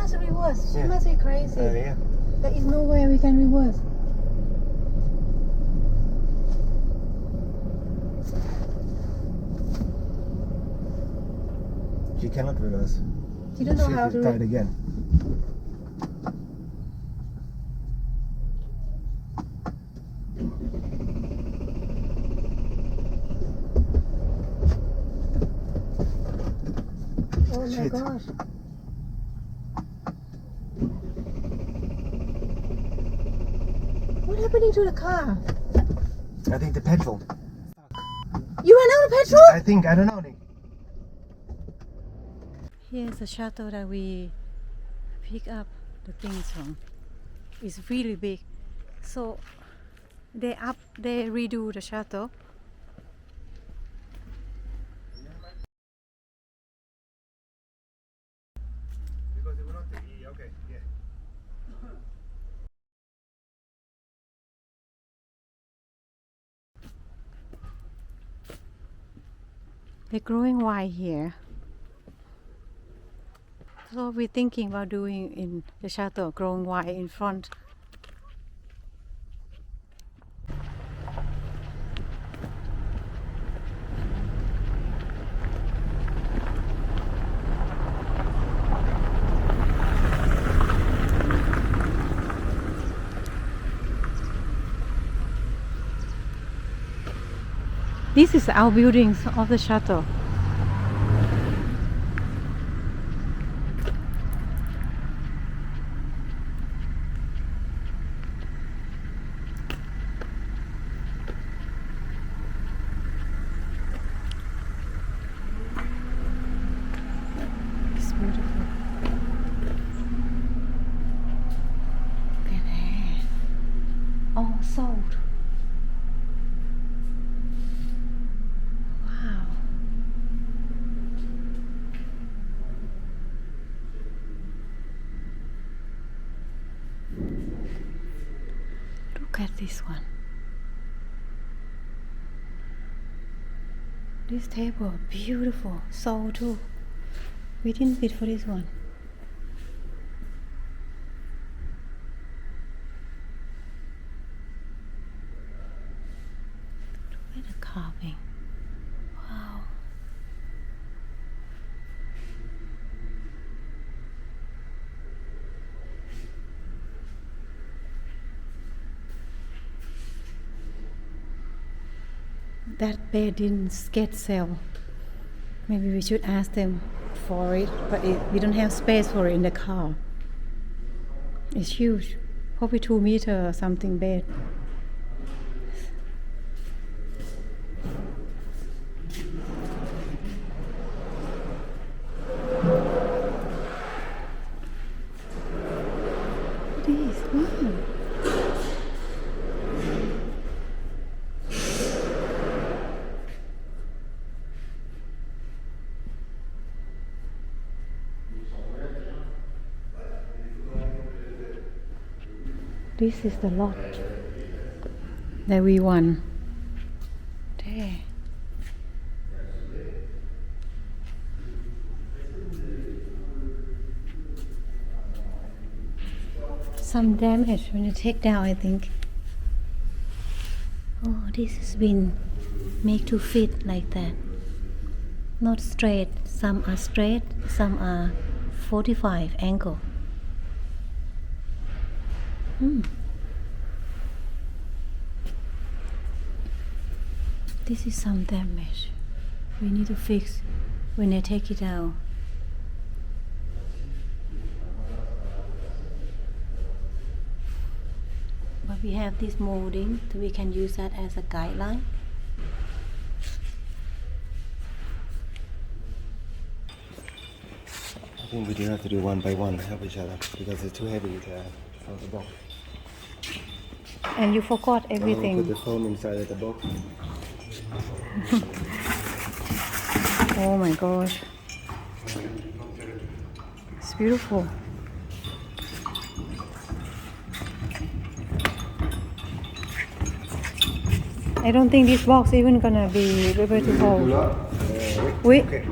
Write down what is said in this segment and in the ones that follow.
must reverse. She Yeah. must be crazy. Yeah. There is no way we can reverse. She cannot reverse. She don't know She how to. try it again. Oh my Shit. gosh. What happening to the car? I think the petrol. You ran out of petrol? I think, I don't know, Nick. Here's the chateau that we pick up the things from. It's really big. So they redo the chateau. Because they were not okay, yeah. They're growing wine here. So we're thinking about doing in the chateau, growing wine in front. This is our buildings of the chateau. It's beautiful. Look at that. All sold. Wow. Look at this one. This table, beautiful. Sold too. We didn't bid for this one. Look at the carving. Wow. That bed didn't get sale. Maybe we should ask them for it, but we don't have space for it in the car. It's huge, probably 2 meters or something bed. This one. This is the lot that we won. There. Some damage when you take down, I think. Oh, this has been made to fit like that. Not straight. Some are straight, some are 45 angle. This is some damage. We need to fix when they take it out. But we have this molding, so we can use that as a guideline. I think we do have to do one by one, help each other, because it's too heavy for the box. And you forgot everything. Put the foam inside of the box. Oh my gosh. It's beautiful. I don't think this box even gonna be able to hold. Wait. Wait. Okay.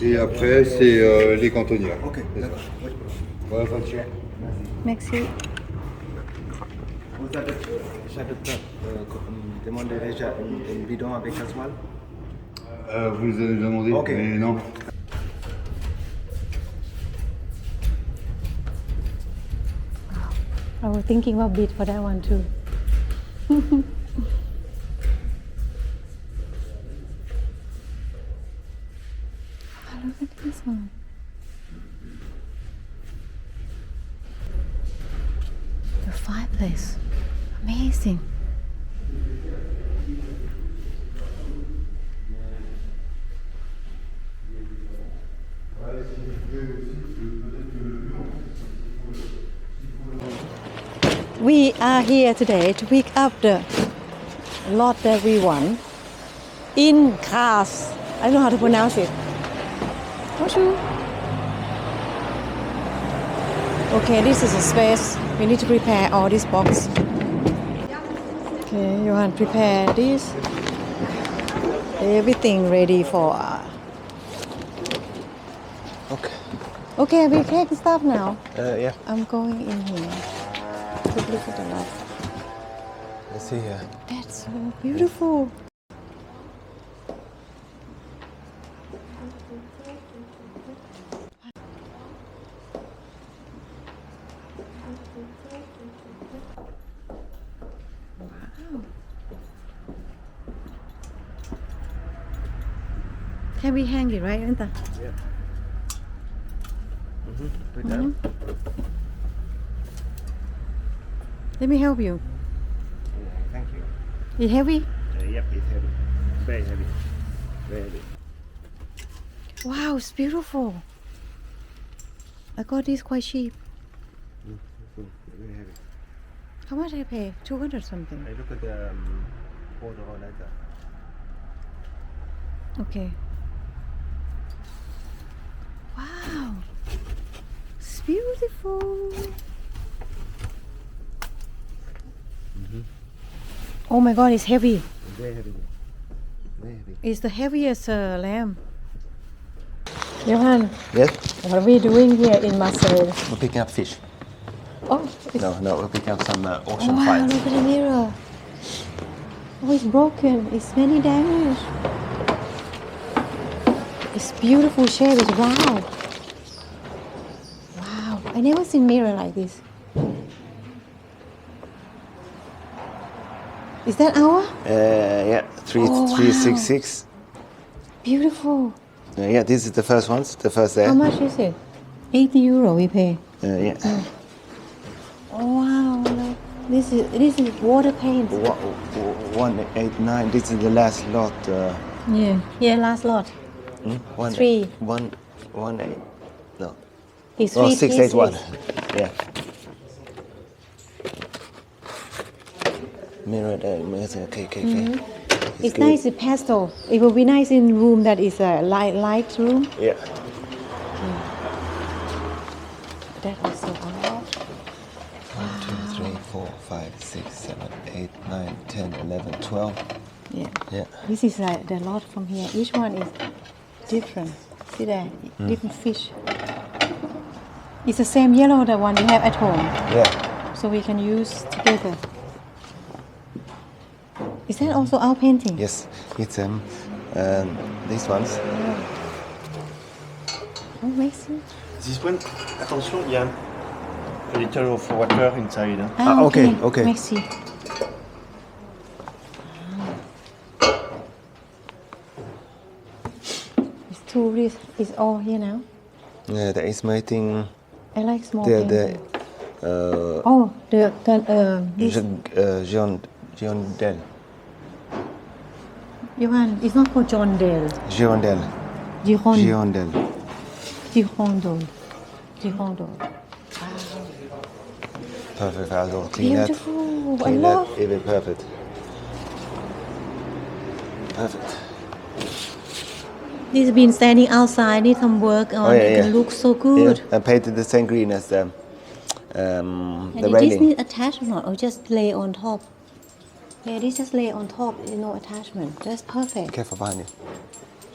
Et après, c'est les cantonnières. Ok, d'accord. Oui. Voilà, voiture. Merci. Vous avez chaque temps demandé déjà une bidon avec gasoil? Vous nous avez demandé, Ok. mais non. I was thinking of bid for that one too. Oh, look at this one. The fireplace. Amazing. We are here today to pick up the lot that we won in Grasse. I don't know how to pronounce it. Bonjour. Okay, this is a space. We need to prepare all this box. Okay, Johan, prepare this. Everything ready for. Okay. Okay, we can stop now. Yeah. I'm going in here. Look at the lot. Let's see here. That's so beautiful. Wow. Can we hang it, right, Anta? Yeah. Put down. Let me help you. Thank you. Is it heavy? Yep, it's heavy. Very heavy. Very heavy. Wow, it's beautiful. I got this quite cheap. Very heavy. How much I pay? 200 something. I look at the border later. Okay. Wow. It's beautiful. Oh my god, it's heavy. Very heavy. Very heavy. It's the heaviest lamb. Johan, Yes? what are we doing here in Marseille? We're picking up fish. Oh, it's, No, we're picking up some oh ocean wow, fire. look at the mirror. Oh, it's broken. It's many damage. It's beautiful shape. It's round. Wow, I never seen mirror like this. Is that our? Yeah, Oh, wow. 366. Beautiful. Yeah, this is the first ones, the first there. How much is it? 80 euro we pay. Yeah. Oh wow, look. This is water paint. 189. This is the last lot. Yeah, last lot. One, Three. 118. No. It's Oh, 3 681. pieces. Yeah. Mirror there. Okay. It's good. nice in pastel. It will be nice in room that is a light room. Yeah. That is so odd. 1, 2, 3, 4, 5, 6, 7, 8, 9, 10, 11, 12. Yeah. Yeah. This is like the lot from here. Each one is different. See there, different fish. It's the same yellow the one we have at home, Yeah. so we can use together. Is that also our painting? Yes. It's these ones. Oh, amazing. This one, attention, il y a a little of water inside. Ah, okay. Merci. It's too rich. It's all here now. Yeah, there is mating. I like small The painting. This Girondel. Johan, it's not called John Dale. Girondel. Girondel. Girondel. Girondel. Perfect. I'll clean that. Beautiful. I Clean love. that. Even perfect. Perfect. This has been standing outside. Need some work on. It looks so good. Yeah, I painted the same green as the And the it railing. just need attachment or just lay on top. Yeah, this just lay on top. No attachment. That's perfect. Careful behind you.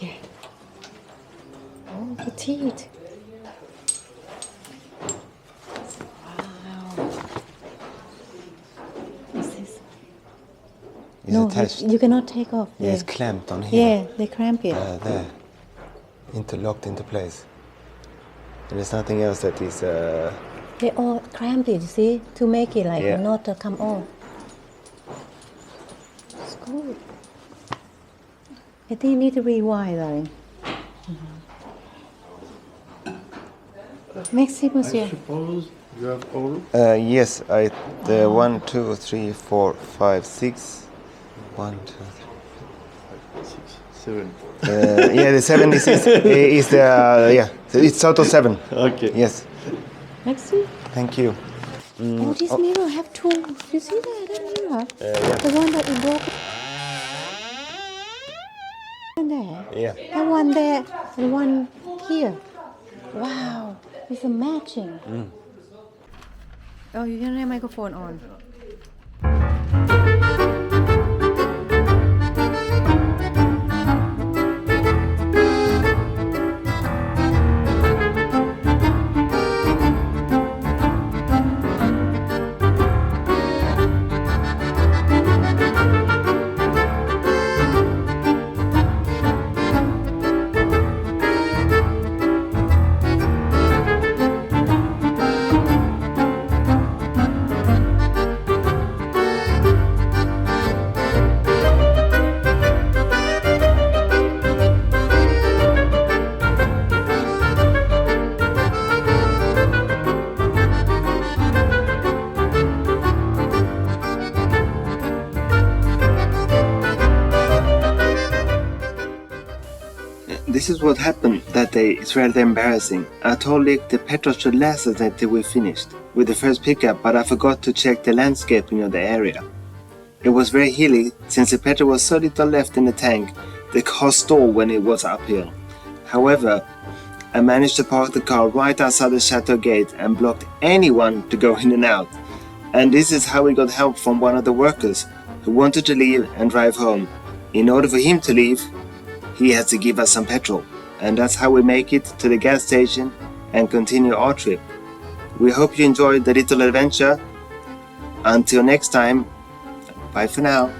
Yeah. Oh Petite. Wow. What's this? It's No, attached. you cannot take off. Yeah, it's clamped on here. Yeah, they cramp it. There. Interlocked into place. And there's nothing else that is... They all cramp it, see, to make it like Yeah. not to come off. It's good. I think you need to rewire, darling. Merci, monsieur. Suppose you have all. yes, the 1, 2, 3, 4, 5, 6. 1, 2, 6, 7. 3. Yeah, the 76 is the... yeah, it's out of 7. Okay. Yes, Merci. thank you. Oh, this mirror have two. You see that mirror? yeah. The one that is broken. And there. Yeah. The one there. The one here. Wow. It's a matching. Oh, you can have microphone on. This is what happened that day. It's rather embarrassing. I told Lic the petrol should last us until we finished with the first pickup, but I forgot to check the landscaping of the area. It was very hilly since the petrol was so little left in the tank. The car stalled when it was uphill. However, I managed to park the car right outside the chateau gate and blocked anyone to go in and out. And this is how we got help from one of the workers who wanted to leave and drive home. In order for him to leave, he has to give us some petrol, and that's how we make it to the gas station and continue our trip. We hope you enjoyed the little adventure. Until next time, bye for now.